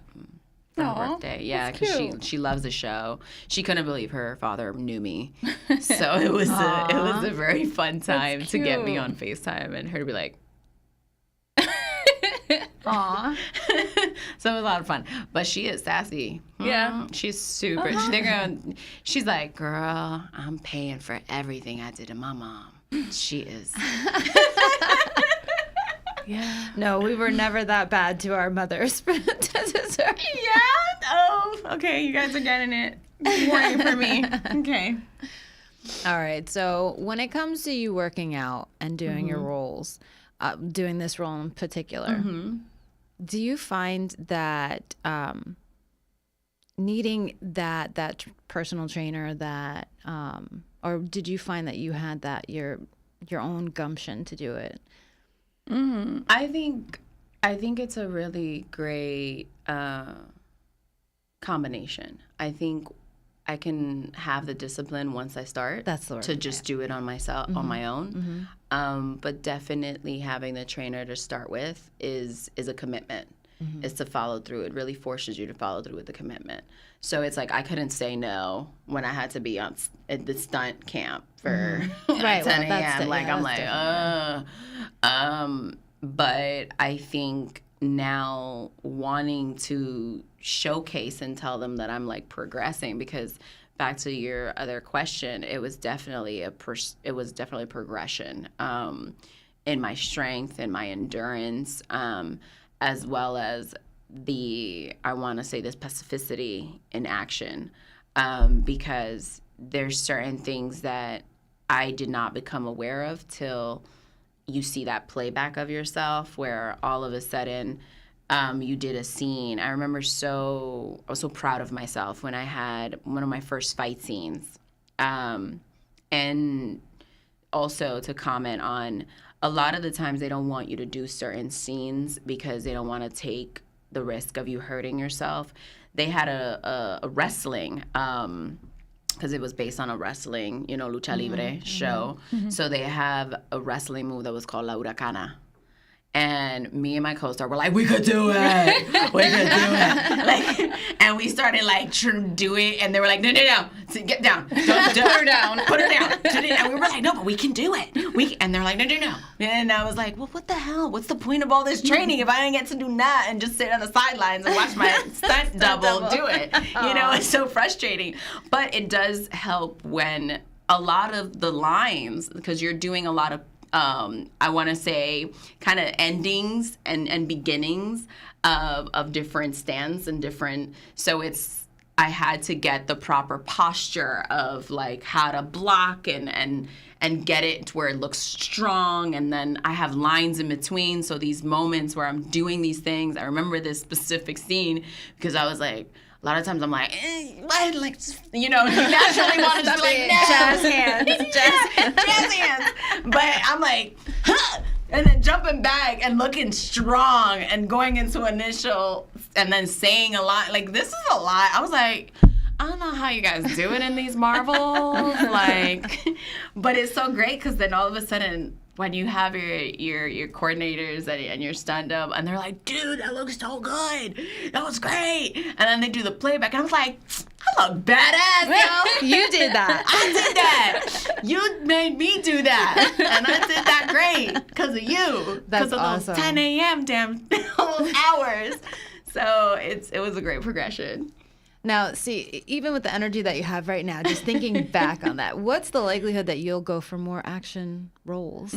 Aw,
birthday. Yeah,
that's
because
cute.
she loves the show. She couldn't believe her father knew me, so it was a very fun time to get me
cute.
on FaceTime and her to be like.
Aw.
So it was a lot of fun. But she is sassy.
Yeah.
She's super. She's like, girl, I'm paying for everything I did to my mom. She is.
Yeah.
No, we were never that bad to our mothers.
Yeah? Oh, okay. You guys are getting it. Warning for me. Okay.
All right. So when it comes to you working out and doing your roles, doing this role in particular, do you find that needing that personal trainer that, or did you find that you had that your own gumption to do it?
I think it's a really great combination. I think I can have the discipline once I start.
That's the word,
to just do it on myself on my own. But definitely having the trainer to start with is a commitment. Is to follow through. It really forces you to follow through with the commitment. So it's like I couldn't say no when I had to be at the stunt camp for
Right,
10
well, that's
a.m.
the-
I'm
that's
like, but I think now wanting to showcase and tell them that I'm like progressing, because back to your other question, it was definitely progression in my strength and my endurance, as well as I want to say this specificity in action, because there's certain things that I did not become aware of till you see that playback of yourself where all of a sudden you did a scene. I remember I was so proud of myself when I had one of my first fight scenes. And also to comment on, a lot of the times they don't want you to do certain scenes because they don't want to take the risk of you hurting yourself. They had a wrestling, because it was based on a wrestling, lucha libre show. So they have a wrestling move that was called La Huracana. And me and my co-star were like, we could do it. We could do it. And we started to do it. And they were like, no. So get down. Don't put her down. Put her down. And we were like, no, but we can do it. We And they're like, no. And I was like, well, what the hell? What's the point of all this training if I didn't get to do that and just sit on the sidelines and watch my stunt double do it? You know, it's so frustrating. But it does help when a lot of the lines, because you're doing a lot of, I want to say, kind of endings and beginnings of different stands and different, so I had to get the proper posture of like how to block and get it to where it looks strong, and then I have lines in between, so these moments where I'm doing these things, I remember this specific scene because I was like, a lot of times I'm like, what? Like, you know, you naturally want to just like, no.
Jazz hands.
Jazz hands. But I'm like, huh! And then jumping back and looking strong and going into initial and then saying a lot. Like, this is a lot. I was like, I don't know how you guys do it in these Marvels. Like, but it's so great because then all of a sudden, when you have your coordinators and your stand-up, and they're like, dude, that looks so good. That was great. And then they do the playback, and I was like, I look badass, yo.
You did that.
I did that. You made me do that. And I did that great because of you.
That's
Because of
awesome.
those 10 a.m. damn those hours. So it was a great progression.
Now, see, even with the energy that you have right now, just thinking back on that, what's the likelihood that you'll go for more action roles?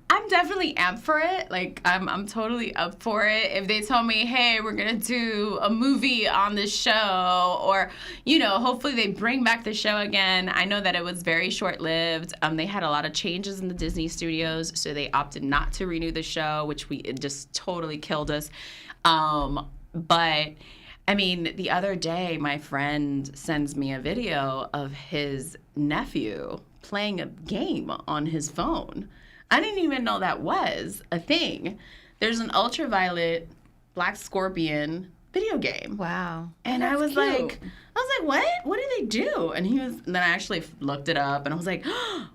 I'm definitely amped for it. Like, I'm totally up for it. If they told me, hey, we're going to do a movie on this show, or, you know, hopefully they bring back the show again. I know that it was very short-lived. They had a lot of changes in the Disney studios, so they opted not to renew the show, which it just totally killed us. But I mean, the other day, my friend sends me a video of his nephew playing a game on his phone. I didn't even know that was a thing. There's an ultraviolet black scorpion video game.
Wow.
And I was like, what? What do they do? And then I actually looked it up and I was like, oh,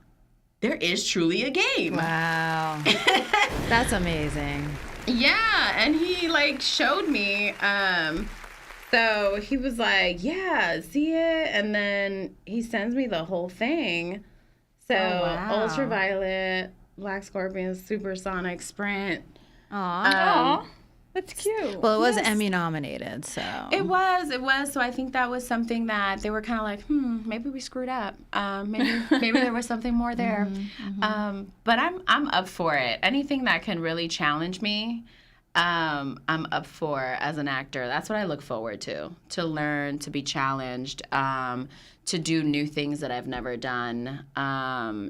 there is truly a game.
Wow. That's amazing.
Yeah, and he like showed me. So he was like, yeah, see it? And then he sends me the whole thing. So
wow.
ultraviolet, black scorpion, supersonic sprint.
Aw.
That's cute.
Well, it was Emmy nominated, so.
It was. So I think that was something that they were kind of like, maybe we screwed up. Maybe there was something more there. But I'm up for it. Anything that can really challenge me, I'm up for as an actor. That's what I look forward to learn, to be challenged, to do new things that I've never done.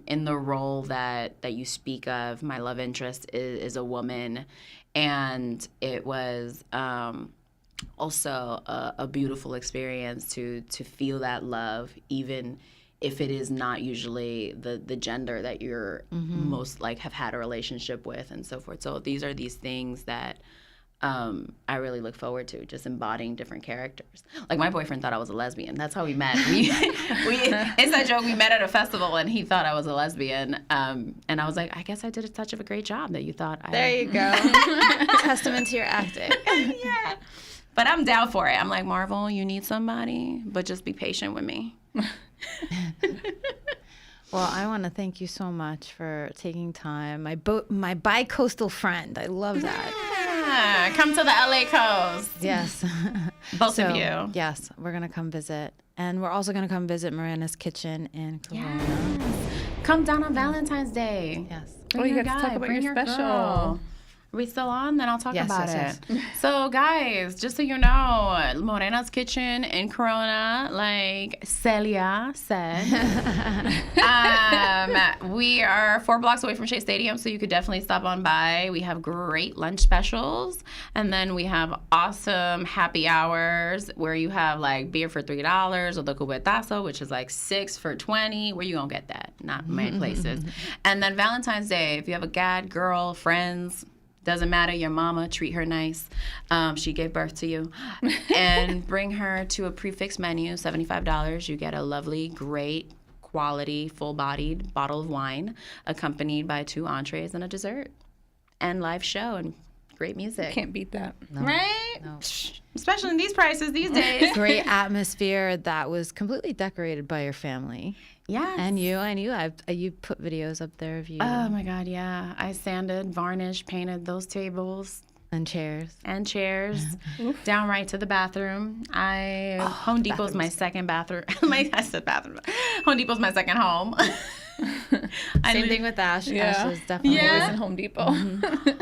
In the role that you speak of, my love interest is a woman, and it was also a beautiful experience to feel that love, even if it is not usually the gender that you're most like have had a relationship with and so forth. So these are these things that I really look forward to, just embodying different characters. Like my boyfriend thought I was a lesbian. That's how we met. It's that joke. We met at a festival and he thought I was a lesbian. And I was like, I guess I did such of a great job that you thought I...
There you go. Testament to your acting.
Yeah. But I'm down for it. I'm like, Marvel, you need somebody, but just be patient with me.
Well, I want to thank you so much for taking time. My bi-coastal friend. I love that.
Come to the LA coast.
Yes.
Both of you.
Yes, we're going to come visit. And we're also going to come visit Miranda's Kitchen in Corona.
Yes. Come down on Valentine's Day.
Yes.
Bring
you got to talk about your special.
Girl. Are we still on? Then I'll talk about
yes.
it. So, guys, just so you know, Morena's Kitchen in Corona, like Celia said, we are 4 blocks away from Shea Stadium, so you could definitely stop on by. We have great lunch specials, and then we have awesome happy hours where you have like beer for $3 or the cubetazo, which is like 6 for $20. Where you gonna get that? Not many places. And then Valentine's Day, if you have a gad, girl, friends. Doesn't matter, your mama, treat her nice. She gave birth to you. And bring her to a prefix menu, $75. You get a lovely, great, quality, full-bodied bottle of wine, accompanied by 2 entrees and a dessert. And live show and great music.
Can't beat that.
Right? especially in these prices these days.
Great atmosphere that was completely decorated by your family.
Yeah.
And you. You put videos up there of you.
Oh my God, yeah. I sanded, varnished, painted those tables
and chairs.
and chairs down right to the bathroom. Home Depot's my second bathroom. I said bathroom. Home Depot's my second home.
Same thing with Ash.
Yeah.
Ash is definitely
Always in Home Depot.
Girl,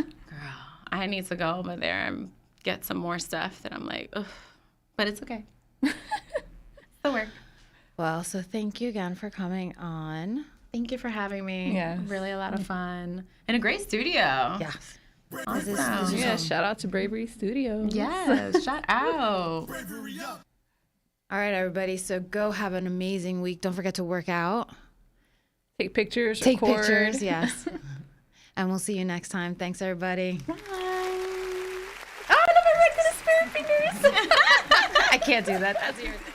I need to go over there and get some more stuff that I'm like, ugh. But it's okay. It'll work.
Well, so thank you again for coming on.
Thank you for having me.
Yes.
Really a lot of fun. And a great studio.
Yes.
Awesome.
Yeah, shout out to Bravery Studios.
Yes, shout out.
All right, everybody. So go have an amazing week. Don't forget to work out.
Take pictures,
Take
record.
pictures, yes. And we'll see you next time. Thanks, everybody.
Bye.
Oh, no, my red spirit fingers. I can't do that. That's irritating.